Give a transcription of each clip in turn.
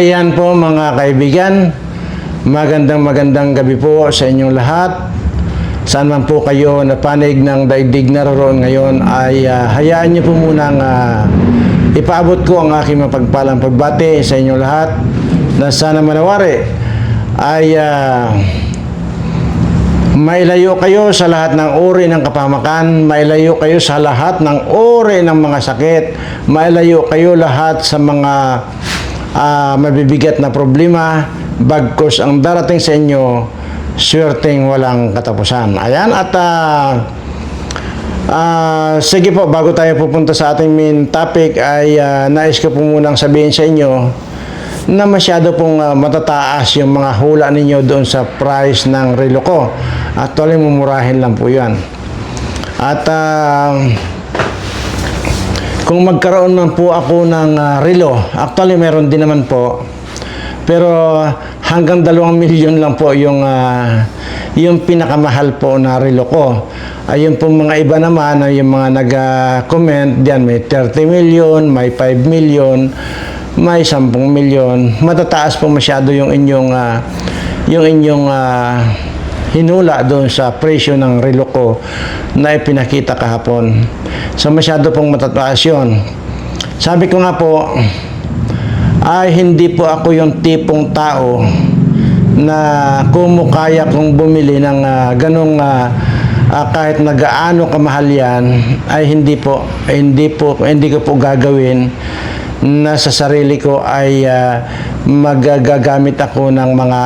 Ayan po mga kaibigan, magandang gabi po sa inyong lahat. Saan man po kayo napanig ng daigdig naroon ngayon ay hayaan niyo po munang ipaabot ko ang aking mapagpalang pagbati sa inyong lahat na sana manawari ay mailayo kayo sa lahat ng uri ng kapahamakan, mailayo kayo sa lahat ng uri ng mga sakit, mailayo kayo lahat sa mga mabibigat na problema, bagkus ang darating sa inyo, swerteng walang katapusan. Ayan, at sige po, bago tayo pupunta sa ating main topic, ay nais ko po munang sabihin sa inyo na masyado pong matataas yung mga hula ninyo doon sa price ng relo ko. Actually, mumurahin lang po yan. At kung magkaroon man po ako ng relo, actually meron din naman po, pero hanggang 2 milyon lang po yung pinakamahal po na relo ko. Ayun po mga iba naman, yung mga nag-comment diyan, may 30 million, may 5 million, may 10 milyon. Matataas po masyado yung inyong hinula doon sa presyo ng relo ko na ipinakita kahapon. So masyado pong matataas yun. Sabi ko nga po, ay hindi po ako yung tipong tao na kumukaya kong bumili ng kahit nagaano kamahal yan, ay hindi ko po gagawin na sa sarili ko ay magagamit ako ng mga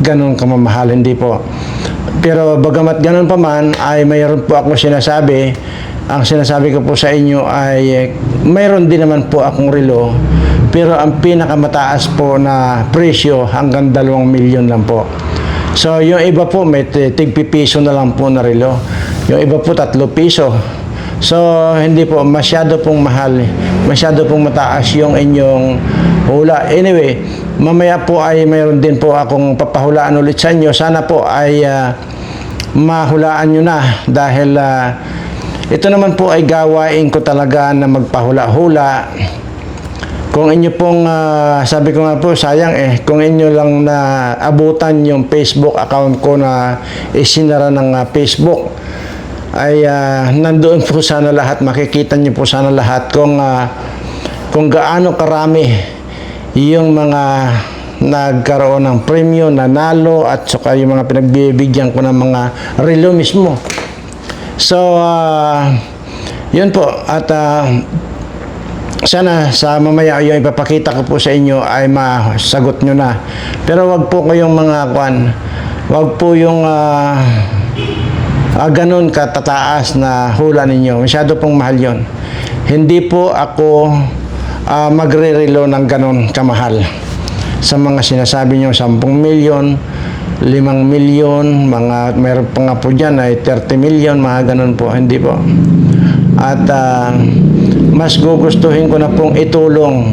ganong kamamahal. Hindi po. Pero bagamat ganon pa man, ay mayroon po akong sinasabi. Ang sinasabi ko po sa inyo ay mayroon din naman po akong relo, pero ang pinakamataas po na presyo hanggang 2 milyon lang po. So yung iba po may tig-piso na lang po na relo, yung iba po 3 piso. So hindi po masyado pong mahal, masyado pong mataas yung inyong hula. Anyway, mamaya po ay mayroon din po akong papahulaan ulit sa inyo. Sana po ay mahulaan nyo na, dahil ito naman po ay gawain ko talaga na magpahula-hula. Kung inyo pong, sabi ko nga po, sayang kung inyo lang na abutan yung Facebook account ko na isinara ng Facebook, ay nandoon po sana lahat, makikita nyo po sana lahat kung gaano karami yung mga nagkaroon ng premyo, nanalo, at saka yung mga pinagbibigyan ko ng mga relo mismo. So, yun po. At sana sa mamaya yung ipapakita ko po sa inyo ay masagot nyo na. Pero wag po kayong wag po yung ganun katataas na hula ninyo. Masyado pong mahal yun. Hindi po ako magre-relo ng ganun kamahal. Sa mga sinasabi nyo, 10 milyon, 5 milyon, mayroon pa nga po dyan ay 30 milyon, mga ganun po. Hindi po. At mas gugustuhin ko na pong itulong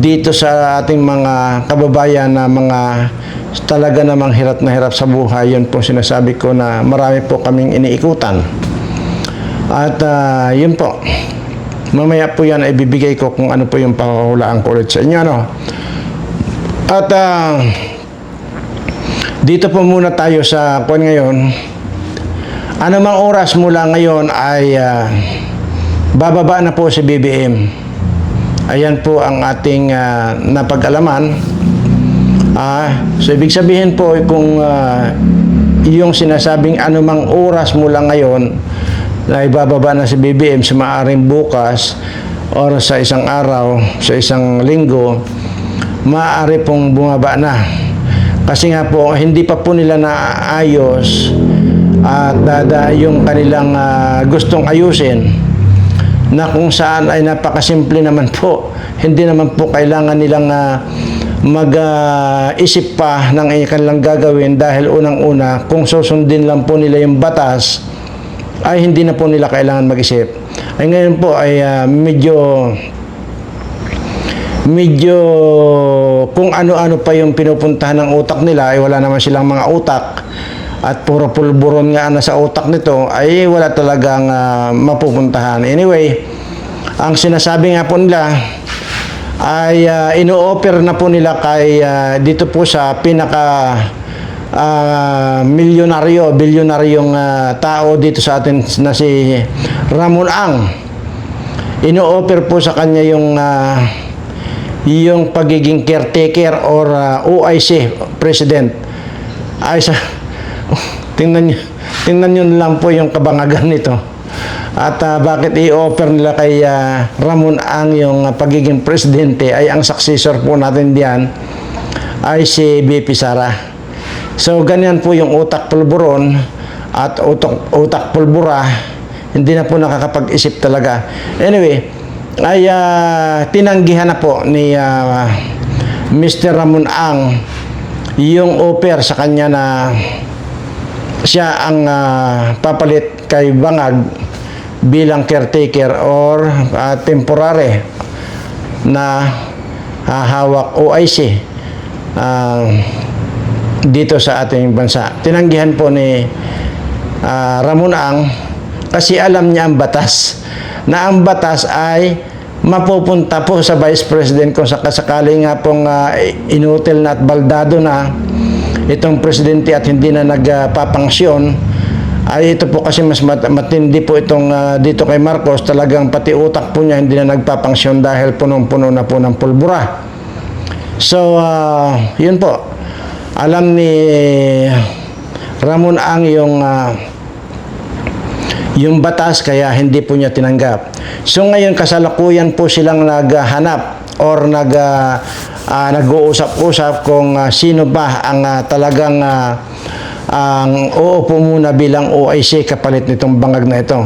dito sa ating mga kababayan na mga talaga namang hirap na hirap sa buhay. Yun po sinasabi ko na marami po kaming iniikutan. At yun po. Mamaya po yan ay bibigay ko kung ano po yung pahulaan ko ulit sa inyo. Ano? At dito po muna tayo sa kwan ngayon. Anumang oras mula ngayon ay bababa na po si BBM. Ayan po ang ating napag-alaman. So ibig sabihin po kung yung sinasabing anumang oras mula ngayon na ibababa na si BBM, sa maaaring bukas or sa isang araw, sa isang linggo, maaari pong bumaba na. Kasi nga po, hindi pa po nila naayos at yung kanilang gustong ayusin, na kung saan ay napakasimple naman po. Hindi naman po kailangan nilang mag-isip pa ng kanilang gagawin, dahil unang-una, kung susundin lang po nila yung batas, ay hindi na po nila kailangan mag-isip. Ay ngayon po ay medyo kung ano-ano pa yung pinupuntahan ng utak nila, ay wala naman silang mga utak, at puro pulburon nga na sa utak nito, ay wala talagang mapupuntahan. Anyway, ang sinasabi nga po nila, ay ino-offer na po nila kay dito po sa pinaka bilyonaryong tao dito sa atin na si Ramon Ang. Ino-offer po sa kanya yung pagiging caretaker or OIC president. Ay sa tingnan nyo lang po yung kabangagan nito. At bakit i-offer nila kay Ramon Ang yung pagiging presidente, ay ang successor po natin diyan ay si BP Sara. So ganyan po yung utak pulburon at utak pulbura, hindi na po nakakapag-isip talaga. Anyway, ay tinanggihan na po ni Mr. Ramon Ang yung offer sa kanya na siya ang papalit kay Bangag bilang caretaker or temporary na hawak OIC dito sa ating bansa. Tinanggihan po ni Ramon Ang kasi alam niya ang batas, na ang batas ay mapupunta po sa Vice President kung sakasakali nga pong inutil na at baldado na itong presidente at hindi na nagpapangsyon. Ay ito po kasi mas matindi po itong dito kay Marcos, talagang pati utak po niya hindi na nagpapangsyon dahil punong-puno na po ng pulbura. So yun po, alam ni Ramon Ang yung batas, kaya hindi po niya tinanggap. So ngayon kasalukuyan po silang naghahanap or nag-uusap-usap kung sino ba ang talagang ang uupo muna bilang OIC kapalit nitong Bangag na ito.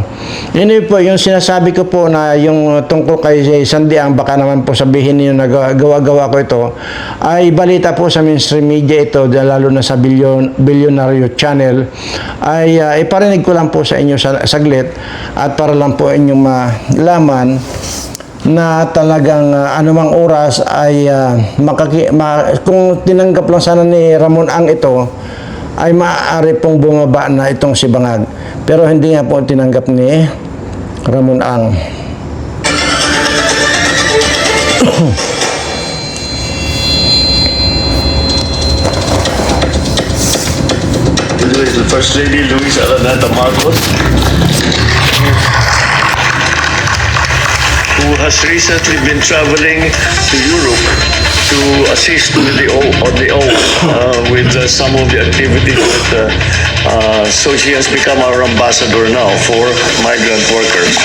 Yun po, yung sinasabi ko po na yung tungkol kay Sandiang, baka naman po sabihin niyo na gawa-gawa ko ito, ay balita po sa mainstream media ito, lalo na sa Bilyonaryo Channel, ay iparinig ko lang po sa inyo saglit at para lang po inyong malaman na talagang anumang oras ay kung tinanggap lang sana ni Ramon Ang ito, ay maaari pong bumaba na itong si Bangag. Pero hindi nga po tinanggap ni Ramon Ang. The First Lady Luis Araneta Marcos, who has recently been traveling to Europe to assist with with some of the activities that so she has become our ambassador now for migrant workers.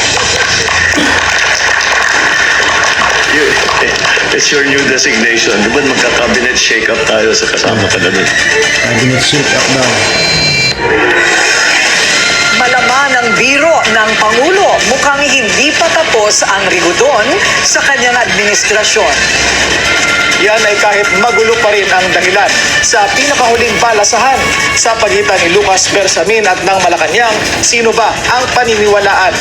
It's your new designation. Di ba magka-cabinet shake-up tayo sa kasama ka na doon? Cabinet shake-up daw. Malaman ang biro ng Pangulo, mukhang hindi pa tapos ang rigudon sa kanyang administrasyon. Yan ay kahit magulo pa rin ang dahilan sa pinakahuling balasahan sa pagitan ni Lucas Bersamin at ng Malacanang. Sino ba ang paniniwalaan?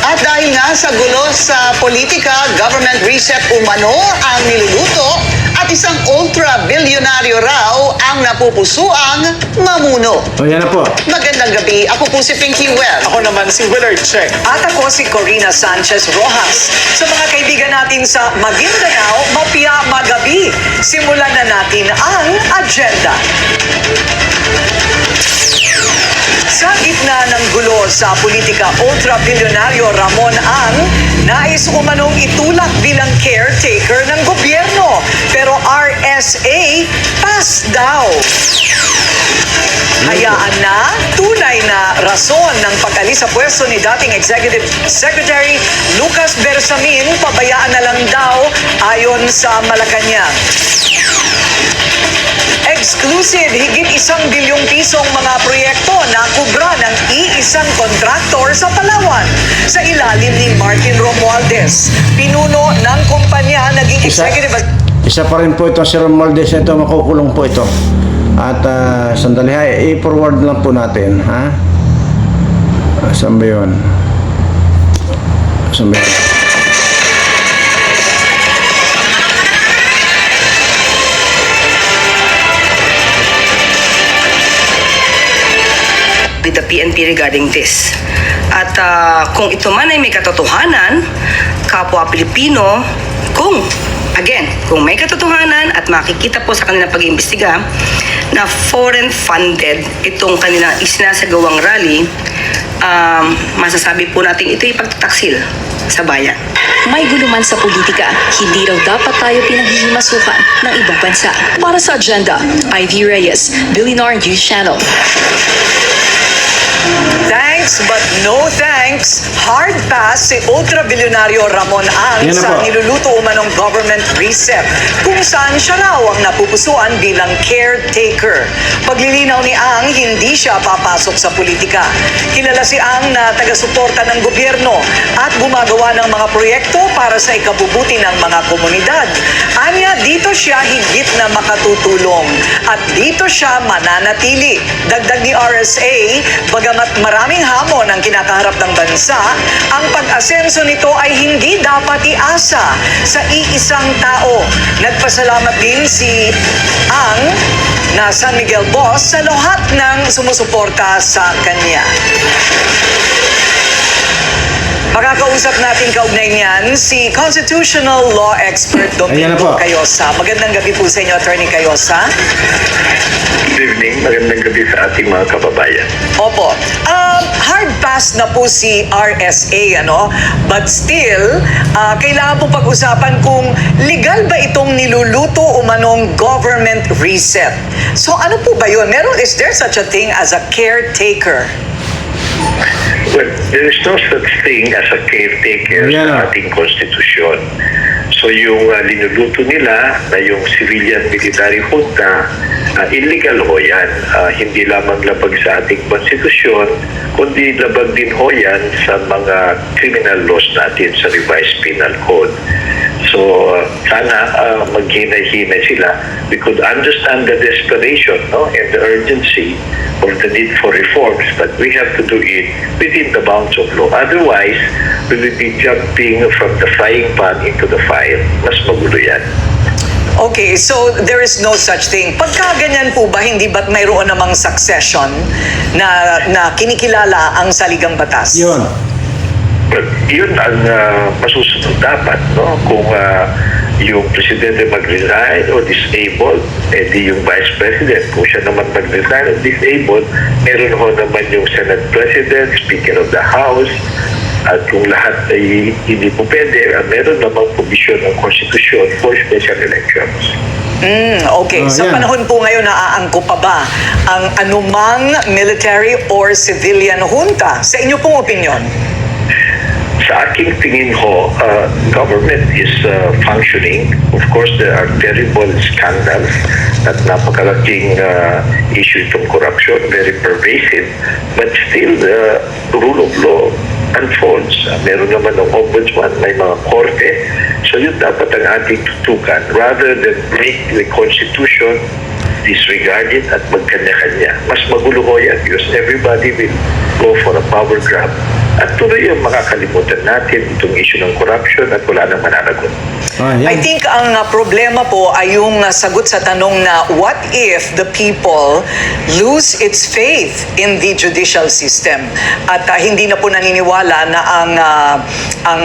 At dahil nga sa gulo sa politika, government reset umano ang niluluto at isang ultra-bilyonaryo raw ang napupusuang mamuno. O yan na po. Magandang gabi. Ako po si Pinky Well. Ako naman si Willard Cheng. At ako si Corina Sanchez Rojas. Sa mga kaibigan natin sa Maguindanao, mapia magabi. Simulan na natin ang agenda. Sa gitna ng gulo sa politika, ultra-bilyonaryo Ramon Ang nais umanong itulak bilang caretaker ng gobyerno. Pero RSA pass daw. Hayaan na, tunay na rason ng pag-alis sa pwesto ni dating Executive Secretary Lucas Bersamin, pabayaan na lang daw ayon sa Malacanang. Exclusive, higit 1 bilyong pisong mga proyekto na kubra ng iisang kontraktor sa Palawan sa ilalim ni Martin Romualdez. Pinuno ng kumpanya, naging executive... Isa pa rin po ito si Romualdez, ito makukulong po ito. At sandali, i-forward lang po natin, ha? Saan ba yun? Saan ba yun? With the PNP regarding this. At kung ito man ay may katotohanan, kapwa Pilipino, kung again, kung may katotohanan at makikita po sa kanilang pag-iimbestiga na foreign funded itong kanilang isinasagawang rally, masasabi po natin ito'y pagtataksil sa bayan. May guluman sa politika, hindi raw dapat tayo pinaghihimasukan ng ibang bansa. Para sa Agenda, Ivy Reyes, Billionaire News Channel. Thanks but no thanks. Hard pass si ultra-bilyonaryo Ramon Ang Yan na sa po. niluluto umanong government reset kung saan siya raw ang napupusuan bilang caretaker. Paglilinaw ni Ang, hindi siya papasok sa politika. Kilala si Ang na taga-suporta ng gobyerno at gumagawa ng mga proyekto para sa ikabubuti ng mga komunidad. Anya, dito siya higit na makatutulong at dito siya mananatili. Dagdag ni RSA, bagamat maraming hamon ang kinakaharap ng bansa, ang pag-asenso nito ay hindi dapat iasa sa iisang tao. Nagpasalamat din si Ang na San Miguel boss sa lahat ng sumusuporta sa kanya. Makakausap natin kaugnay niyan si constitutional law expert Ayan na Domingo po. Cayosa. Magandang gabi po sa inyo, Attorney Cayosa. Good evening, magandang gabi sa ating mga kababayan. Opo. Hard pass na po si RSA, ano? But still, kailangan po pag-usapan kung legal ba itong niluluto umanong government reset. So ano po ba yun? Is there such a thing as a caretaker? Well, there is no such thing as a caretaker Yeah. sa ating konstitusyon. So yung linuluto nila na yung civilian military junta, illegal ho yan. Hindi lamang labag sa ating konstitusyon, kundi labag din ho yan sa mga criminal laws natin sa revised penal code. So sana maghinay-hinay sila. We could understand the desperation, no, and the urgency of the need for reforms, but we have to do it within the bounds of law. Otherwise, we will be jumping from the frying pan into the fire. Mas magulo yan. Okay, so there is no such thing. Pagka ganyan po ba, hindi ba't mayroon namang succession na kinikilala ang saligang batas? Yun. But yun ang masusunod dapat, no? Kung yung presidente mag-resign o disabled, di yung vice president. Kung siya naman mag-resign o disabled, meron ho naman yung Senate President, Speaker of the House, at kung lahat ay hindi po pwede, meron namang provision ng konstitusyon for special elections. Okay, sa yan. panahon po ngayon, naaangko pa ba ang anumang military or civilian junta? Sa inyo pong opinion? Sa aking tingin ho, government is functioning. Of course, there are terrible scandals at napakalaking issue itong corruption, very pervasive. But still, the rule of law unfolds. Meron naman ng ombudsman, may mga korte. So yun dapat ang ating tutukan. Rather than break the constitution, disregard it at magkanya-kanya. Mas magulo ho yan because everybody will go for a power grab. At tuloy yung makakalimutan natin itong issue ng corruption at wala nang mananagot. I think ang problema po ay yung sagot sa tanong na what if the people lose its faith in the judicial system at hindi na po naniniwala na ang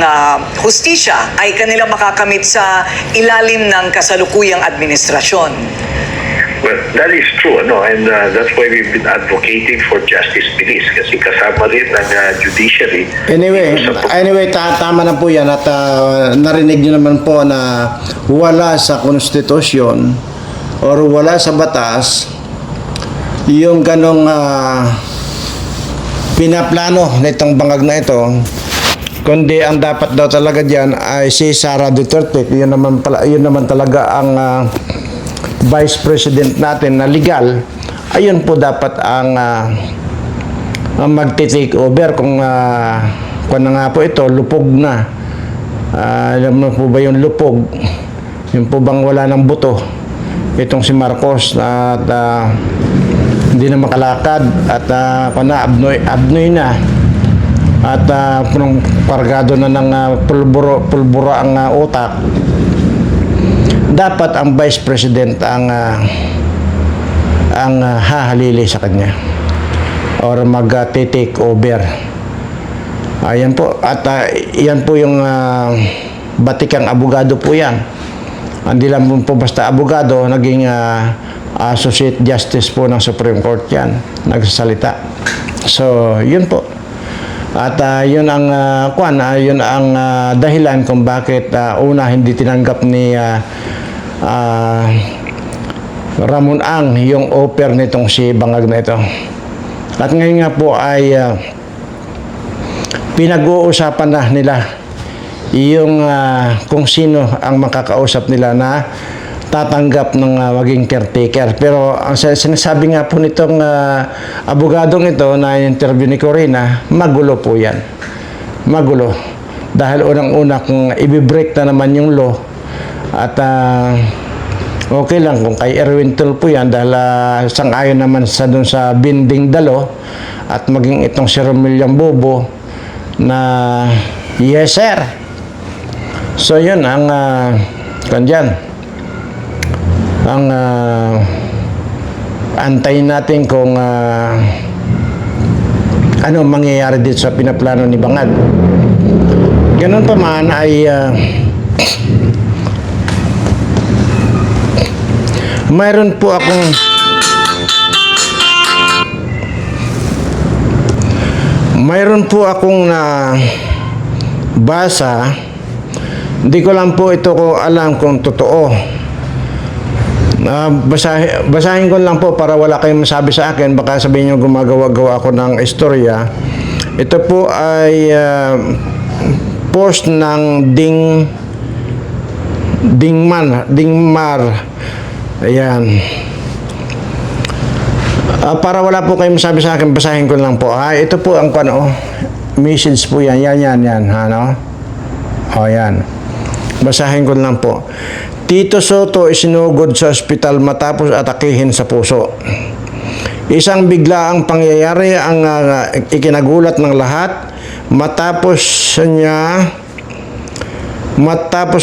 hustisya ay kanila makakamit sa ilalim ng kasalukuyang administrasyon. Well, that is true, no? And that's why we've been advocating for justice police kasi kasama rin ng judiciary. Anyway, tama na po yan at narinig nyo naman po na wala sa konstitusyon or wala sa batas yung ganong pinaplano nitong bangag na ito, kundi ang dapat daw talaga dyan ay si Sara Duterte. Yun naman talaga ang Vice President natin na legal. Ayun po dapat ang magti-take over kung na nga po ito, lupog na. Alam mo po ba yung lupog? Yung po bang wala ng buto? Itong si Marcos at hindi na makalakad at abnoy na. At punong pargado na ng pulburo ang utak. Dapat ang Vice President ang hahalili sa kanya or mag-take over. Ayan po. At yan po yung batikang abogado po yan. Hindi lang po basta abogado, naging Associate Justice po ng Supreme Court yan, nagsasalita. So, yun po. At yun ang yun ang dahilan kung bakit una hindi tinanggap ni Ramon Ang yung offer nitong si Bangag na ito. At ngayon nga po ay pinag-uusapan na nila yung kung sino ang makakausap nila na tatanggap ng maging caretaker. Pero ang sinasabi nga po nitong abogadong ito na interview ni Corina, magulo po yan. Magulo. Dahil unang-una kung i-break na naman yung law at okay lang kung kay Erwin Tulfo yan dahil sang-ayon naman sa dun sa binding dalo at maging itong si Romelian Bobo na yes sir. So yun ang kandyan. Ang antayin natin kung ano mangyayari dito sa pinaplano ni Bangag. Ganun pa man ay mayroon po akong na basa, hindi ko lang po ito ko alam kung totoo. Basahin ko lang po para wala kayong masabi sa akin, baka sabihin nyo gumagawa-gawa ako ng istorya. Ito po ay post ng Dingmar. Ayan. Para wala po kayong masabi sa akin, basahin ko lang po. Ito po ang message po yan. Yan. Ano? Yan. Basahin ko lang po. Tito Soto isinugod sa ospital matapos atakihin sa puso. Isang biglaang pangyayari ang ikinagulat ng lahat matapos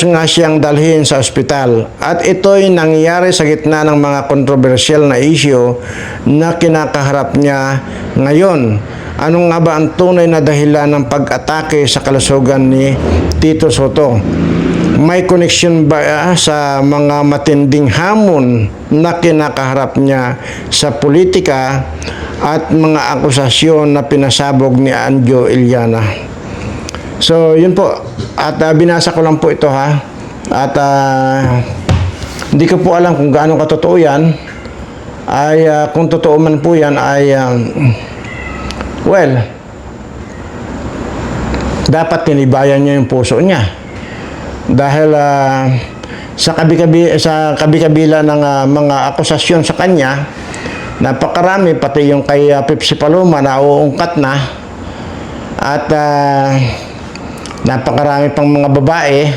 nga siyang dalhin sa ospital. At ito'y nangyari sa gitna ng mga kontrobersyal na issue na kinakaharap niya ngayon. Ano nga ba ang tunay na dahilan ng pag-atake sa kalusugan ni Tito Soto? May koneksyon ba sa mga matinding hamon na kinakaharap niya sa politika at mga akusasyon na pinasabog ni Anjo Iliana? So, yun po. At binasa ko lang po ito At hindi ko po alam kung gaano katotoo yan. Kung totoo man po yan dapat tinibayan niya yung puso niya. Dahil sa kabi-kabila ng mga akusasyon sa kanya, napakarami, pati yung kay Pepsi Paloma na uungkat na, at napakarami pang mga babae,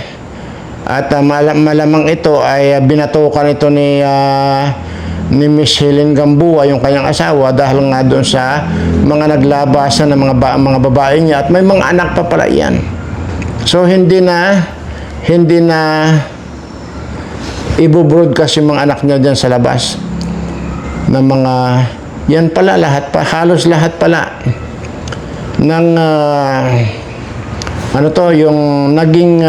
at malamang ito ay binatukan ito ni Miss Helen Gamboa, yung kanyang asawa, dahil nga doon sa mga naglabasan ng mga babae niya, at may mga anak pa pala yan. So hindi na i-broadcast yung mga anak niya dyan sa labas ng mga yan pala, halos lahat pala ng yung naging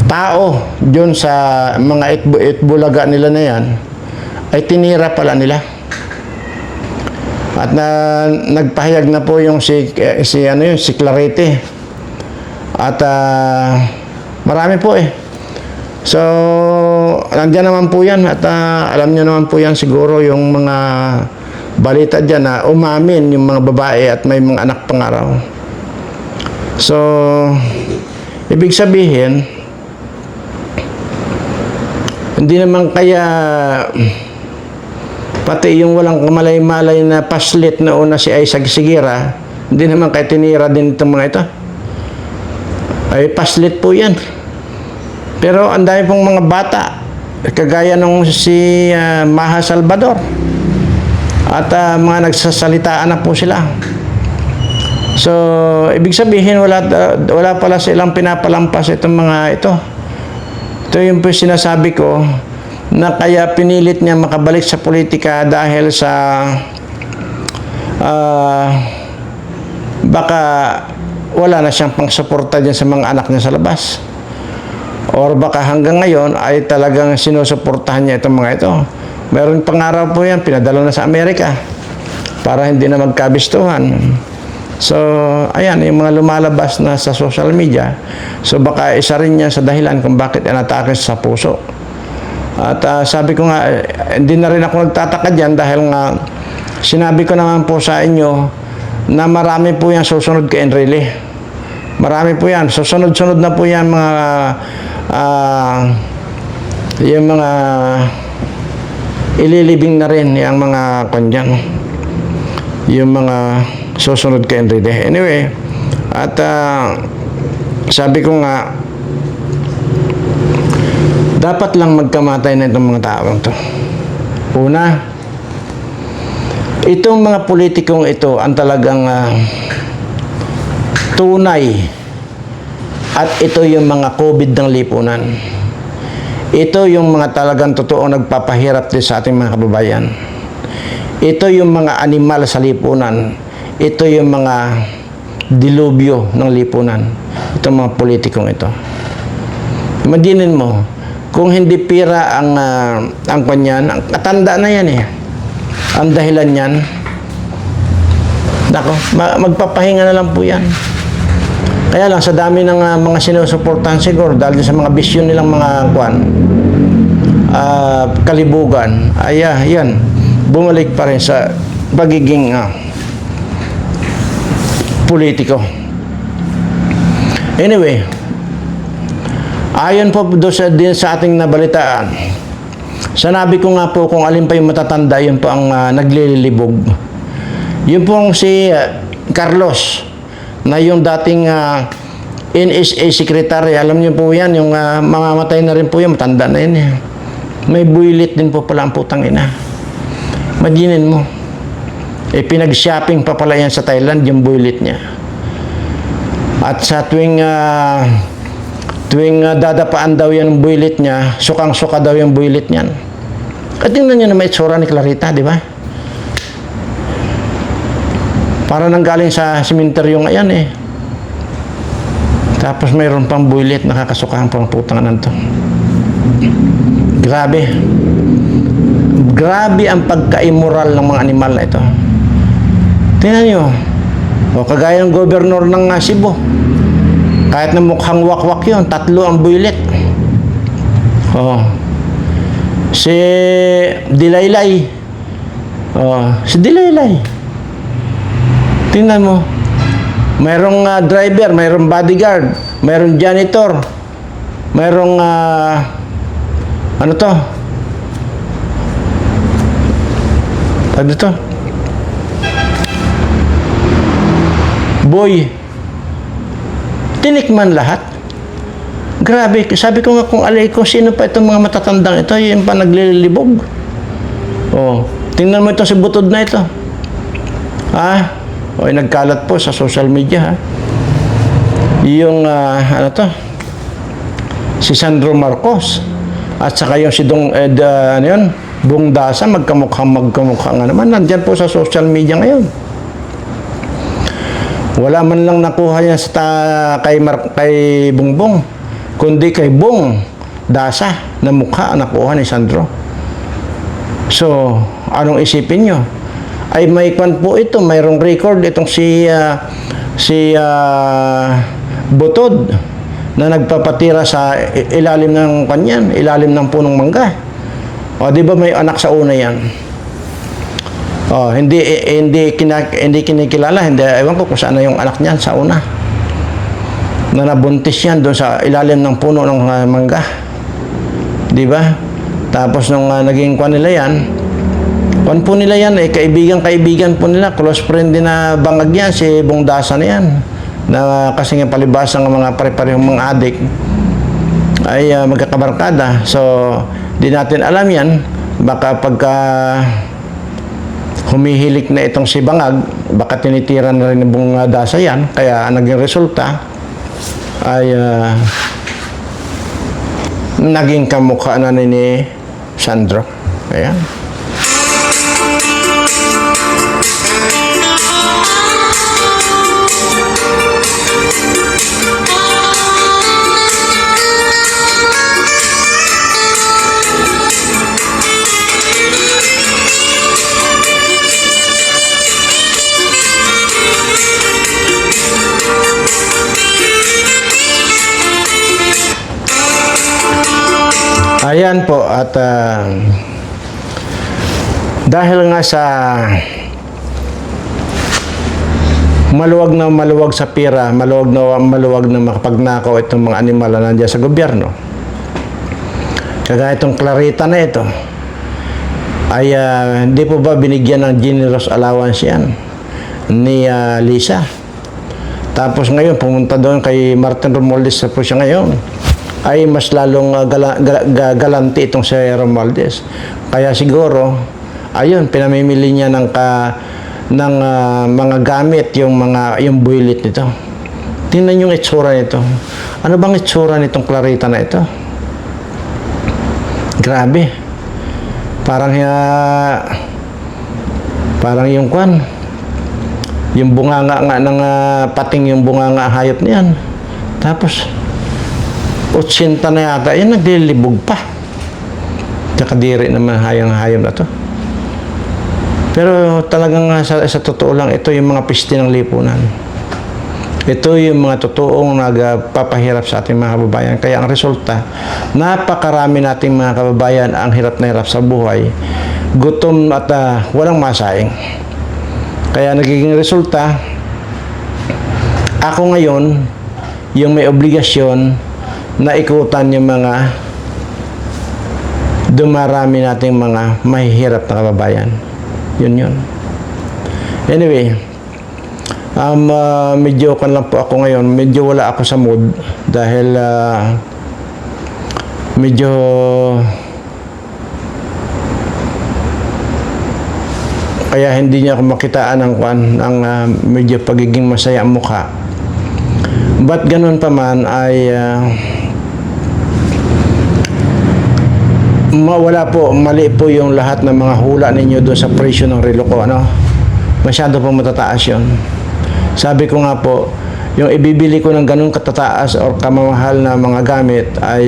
tao dyan sa mga itbulaga nila na yan ay tinira pala nila. At nagpahayag na po yung si Clarete. At marami po So, nandiyan naman po yan. At alam niyo naman po yan siguro yung mga balita dyan na umamin yung mga babae at may mga anak pangaraw. So, ibig sabihin, hindi naman kaya pati yung walang kamalay-malay na paslit na una si Isaac Sigira, hindi naman kaya tinira din itong mga ito. Ay paslit po yan. Pero ang dami pong mga bata, kagaya nung si Maha Salvador. At mga nagsasalitaan na po sila. So, ibig sabihin, wala pala silang pinapalampas itong mga ito. Ito yung po sinasabi ko, na kaya pinilit niya makabalik sa politika dahil sa baka wala na siyang pangsuporta dyan sa mga anak niya sa labas. Or baka hanggang ngayon ay talagang sinusuportahan niya itong mga ito. Meron pangaraw po yan, pinadala na sa Amerika para hindi na magkabistuhan. So, ayan, yung mga lumalabas na sa social media. So, baka isa rin yan sa dahilan kung bakit inatake sa puso. At sabi ko nga, hindi na rin ako nagtataka dyan dahil nga sinabi ko naman po sa inyo na marami po yan susunod kay Enrile. Marami po yan. Susunod-sunod na po yan mga yung mga ililibing na rin yung mga kanya, yung mga susunod kay Enrile. Anyway, at sabi ko nga, dapat lang magkamatay na itong mga taong to. Una, itong mga politikong ito ang talagang tunay at ito yung mga COVID ng lipunan. Ito yung mga talagang totoo nagpapahirap din sa ating mga kababayan. Ito yung mga animal sa lipunan. Ito yung mga dilubyo ng lipunan. Itong mga politikong ito. Imaginin mo, kung hindi pira ang kanyan, ang katanda na yan eh. Ang dahilan yan, nako, magpapahinga na lang po yan. Kaya lang, sa dami ng mga sinusuportahan siguro, dahil sa mga bisyon nilang mga kalibugan, ay yan, bumalik pa rin sa pagiging politiko. Anyway, ayon po din sa ating nabalitaan, sanabi ko nga po kung alin pa yung matatanda, yun po ang naglilibog. Yun pong si Carlos, na yung dating NSA secretary, alam niyo po yan, yung mamamatay na rin po yan, matanda na yun. May buwilit din po pala ang putang ina. Imaginin mo, pinag-shopping pa pala yan sa Thailand, yung buwilit niya. At sa tuwing dadapaan daw yan ang buwilit niya, sukang-suka daw yung buwilit niyan. At tingnan niyo na may itsura ni Clarita, di ba? Para nang galing sa simenteryo nga yan eh. Tapos mayroon pang buwilit, nakakasukahan pang putangan to. Grabe. Grabe ang pagka-immoral ng mga animal na ito. Tingnan nyo. O kagaya ng gobernador ng Cebu. Kahit na mukhang wakwak yun, 3 ang buwilit. O. Si Dilaylay. O. Si Dilaylay. Tingnan mo. Mayroong driver, mayroong bodyguard, mayroong janitor, mayroong ano to? Ano to? Boy. Tinikman lahat. Grabe. Sabi ko nga kung alay ko, sino pa itong mga matatandang ito, yung pa naglilibog. Oh, tingnan mo ito si butod na ito. O, nagkalat po sa social media, ha? Yung, ano to? Si Sandro Marcos. At saka yung si ano yun? Bong Dasa, magkamukha nga naman. Nandyan po sa social media ngayon. Wala man lang nakuha niya kay Bongbong, kundi kay Bong Dasa na mukha nakuha ni Sandro. So, anong isipin nyo? Ay may kwan po ito, mayroong record itong si Butod na nagpapatira sa ilalim ng kanyan, ilalim ng punong mangga. O di ba may anak sa una yan? O hindi kinikilala, hindi ewan ko kung saan na yung anak niyan sa una. Na nabuntis yan doon sa ilalim ng puno ng mangga. Di ba? Tapos nung naging kwan nila yan, kwan po nila yan kaibigan po nila, close friend din na bangag yan, si Bong Dasa na yan. Na kasi nga palibasa ng mga pare-parehong mga adik ay magkakabarkada. So, di natin alam yan, baka pagka humihilik na itong si Bangag, baka tinitira na rin ng Bong Dasa yan, kaya naging resulta ay naging kamukha na ni Sandro. Ayan. Ayan po, at dahil nga sa maluwag sa pira, maluwag na makapagnakaw itong mga animal na nandiyan sa gobyerno. Kagaya itong Clarita na ito, ay hindi po ba binigyan ng generous allowance yan ni Lisa? Tapos ngayon, pumunta doon kay Martin Romualdez po siya ngayon, ay mas lalong galanti itong si Romualdez. Kaya siguro, ayun, pinamimili niya ng mga gamit, yung buwilit nito. Tingnan yung itsura nito. Ano bang itsura nitong Clarita na ito? Grabe. Parang yung yung bunganga nga ng pating yung bunganga hayop niyan. Tapos 80 na yata, yan naglilibog pa. Kadiri naman hayop na to. Pero talagang sa totoo lang, ito yung mga piste ng lipunan. Ito yung mga totoong nagpapahirap sa ating mga kababayan. Kaya ang resulta, napakarami nating mga kababayan ang hirap na hirap sa buhay, gutom at walang masaing. Kaya nagiging resulta, ako ngayon, yung may obligasyon na ikutan yung mga dumarami nating mga mahihirap na kababayan. Yun. Anyway, medyo lang po ako ngayon. Medyo wala ako sa mood dahil medyo kaya hindi niya ako makitaan ng medyo pagiging masaya ang mukha. But ganun pa man ay wala po, mali po yung lahat ng mga hula ninyo doon sa presyo ng relo ko, ano? Masyado po matataas yun. Sabi ko nga po, yung ibibili ko ng ganun katataas or kamamahal na mga gamit ay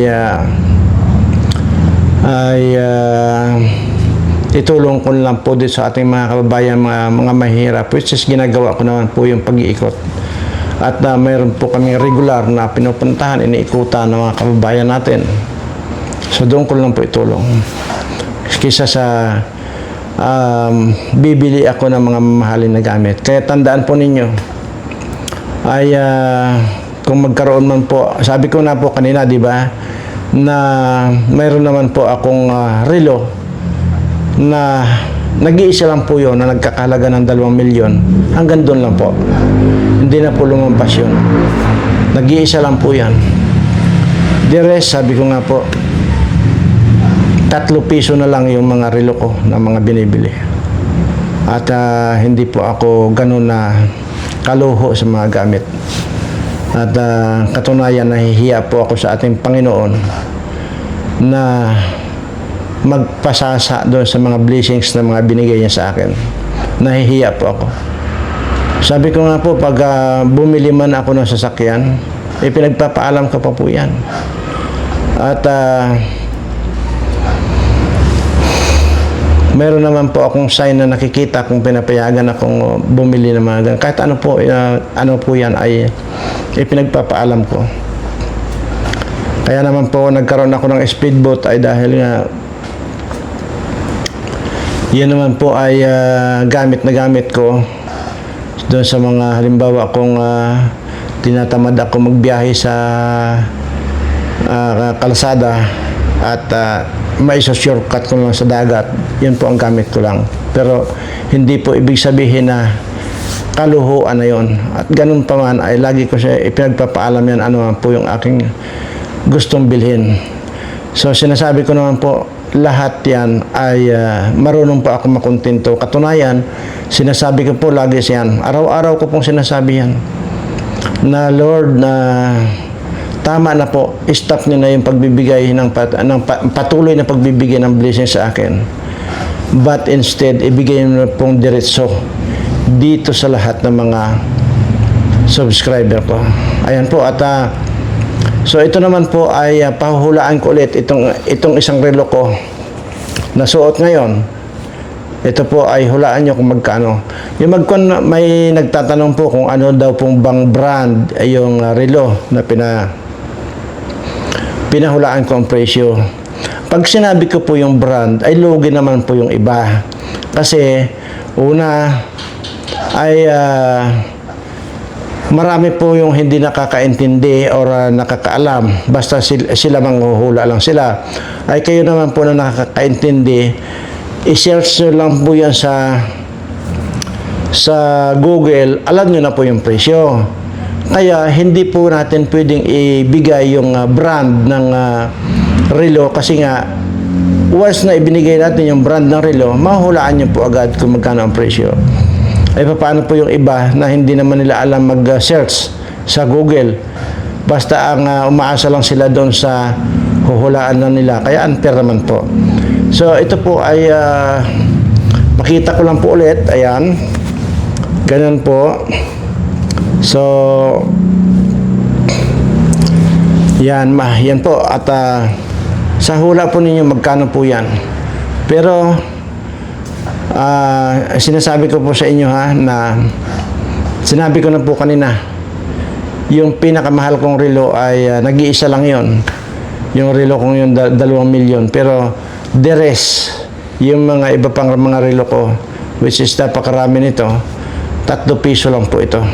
itulong ko lang po dito sa ating mga kababayan, mga mahirap, which is ginagawa ko naman po yung pag-iikot. At mayroon po kami regular na pinupuntahan, iniikutan ng mga kababayan natin. So doon ko lang po itulong. Kisa sa bibili ako ng mga mamahalin na gamit. Kaya tandaan po ninyo, ay kung magkaroon man po, sabi ko na po kanina, di ba, na mayroon naman po akong relo na nag-iisa lang po yun na nagkakalaga ng 2 milyon. Hanggang doon lang po. Hindi na po lumampas yun. Nag-iisa lang po yan. The rest, sabi ko nga po, 3 piso na lang yung mga relo ko na mga binibili. At hindi po ako ganun na kaluho sa mga gamit. At katunayan, nahihiya po ako sa ating Panginoon na magpasasa doon sa mga blessings na mga binigay niya sa akin. Nahihiya po ako. Sabi ko nga po, pag bumili man ako ng sasakyan, pinagpapaalam ko pa po yan. At meron naman po akong sign na nakikita kung pinapayagan akong bumili ng mga ganun. Kahit ano po yan ay ipinagpapaalam ko. Kaya naman po nagkaroon ako ng speedboat ay dahil nga yan naman po ay gamit na gamit ko doon sa mga halimbawa kung tinatamad ako magbiyahe sa kalsada at may shortcut ko lang sa dagat, yun po ang gamit ko lang. Pero hindi po ibig sabihin na kaluhuan na yun. At ganun pa man ay lagi ko siya ipinagpapaalam yan ano man po yung aking gustong bilhin. So sinasabi ko naman po, lahat yan ay marunong po ako makontento. Katunayan, sinasabi ko po lagi yan. Araw-araw ko pong sinasabi yan. Na Lord, na tama na po, stop niyo na yung pagbibigay ng patuloy na pagbibigay ng blessing sa akin. But instead, ibigay niyo na pong diretso dito sa lahat ng mga subscriber ko. Ayan po, at so ito naman po ay pahuhulaan ko ulit itong isang relo ko na suot ngayon. Ito po ay hulaan nyo kung magkano. May nagtatanong po kung ano daw pong bang brand ay yung relo na pinahulaan ko ang presyo. Pag sinabi ko po yung brand, ay lugi naman po yung iba. Kasi, una, ay marami po yung hindi nakakaintindi or nakakaalam. Basta sila manghuhula lang sila. Ay kayo naman po na nakakaintindi, i-search nyo lang po yan sa Google, alam nyo na po yung presyo. Kaya hindi po natin pwedeng ibigay yung brand ng relo kasi nga once na ibinigay natin yung brand ng relo, mahulaan nyo po agad kung magkano ang presyo. Ay paano po yung iba na hindi naman nila alam mag-search sa Google. Basta ang umaasa lang sila doon sa huhulaan na nila. Kaya unfair naman po. So ito po ay pakita ko lang po ulit. Ayan. Ganun po. So yan po. At sa hula po ninyo magkano po yan. Pero sinasabi ko po sa inyo na sinabi ko na po kanina, yung pinakamahal kong relo ay nag-iisa lang yon. Yung relo kong yun 2 milyon. Pero the rest, yung mga iba pang mga relo ko, which is napakarami nito, 3 piso lang po ito.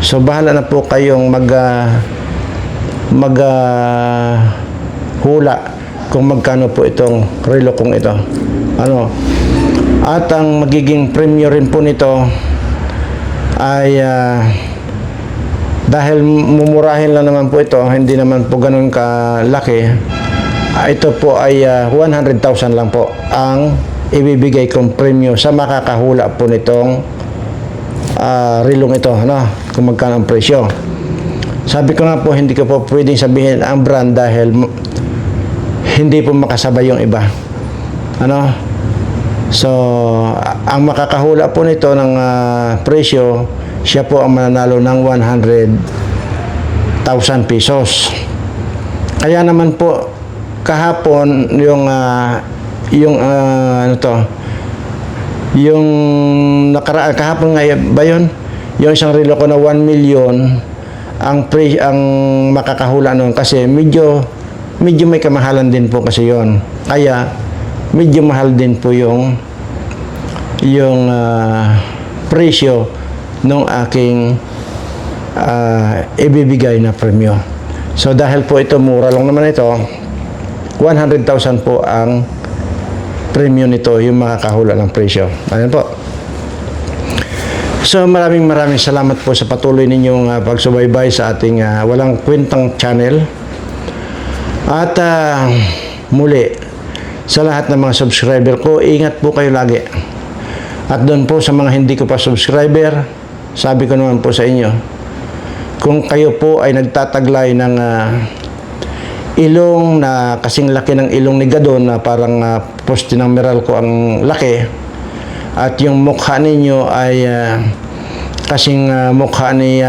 So bahala na po kayong hula kung magkano po itong relo kong ito. At ang magiging premyo rin po nito ay dahil mumurahin lang naman po ito, hindi naman po ganun kalaki, ito po ay 100,000 lang po ang ibibigay kong premyo sa makakahula po nitong rilong ito, kung magkano ang presyo. Sabi ko nga po, hindi ko po pwedeng sabihin ang brand dahil hindi po makasabay yung iba. So, ang makakahula po nito ng presyo, siya po ang mananalo ng 100,000 pesos. Kaya naman po, kahapon, kahapon nga ba yun? Yung isang relo ko na 1 million, ang makakahula nun kasi medyo may kamahalan din po kasi yon. Kaya, medyo mahal din po yung presyo ng aking ibibigay na premyo. So dahil po ito mura lang naman ito, 100,000 po ang premyo nito, yung makakahula ng presyo. Ayan po. So maraming salamat po sa patuloy ninyong pagsubaybay sa ating walang kwentang channel. At muli, sa lahat ng mga subscriber ko, ingat po kayo lagi. At doon po sa mga hindi ko pa subscriber, sabi ko naman po sa inyo, kung kayo po ay nagtataglay ng ilong na kasing laki ng ilong ni Gadon na parang poste ng Meralco ang laki, at yung mukha ninyo ay kasing mukha ni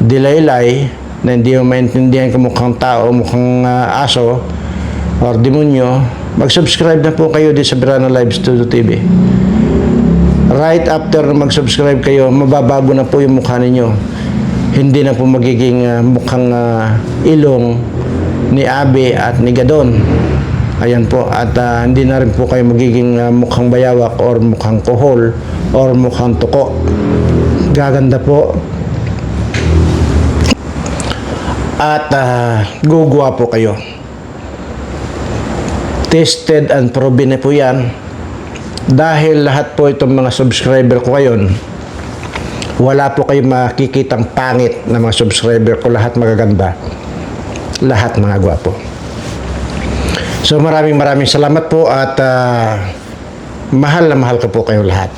Dilaylay na hindi mo maintindihan kung mukhang tao, mukhang aso or demonyo, mag-subscribe na po kayo dito sa Verano Live Studio TV. Right after mag-subscribe kayo, mababago na po yung mukha ninyo. Hindi na po magiging mukhang ilong ni Abe at ni Gadon. Ayan po. At hindi na rin po kayo magiging mukhang bayawak or mukhang kohol or mukhang tuko. Gaganda po. At gugwa po kayo. Tested and proven na po yan. Dahil lahat po itong mga subscriber ko ngayon, wala po kayong makikitang pangit na mga subscriber ko. Lahat magaganda. Lahat mga gwapo. So maraming salamat po at mahal na mahal ko po kayo lahat.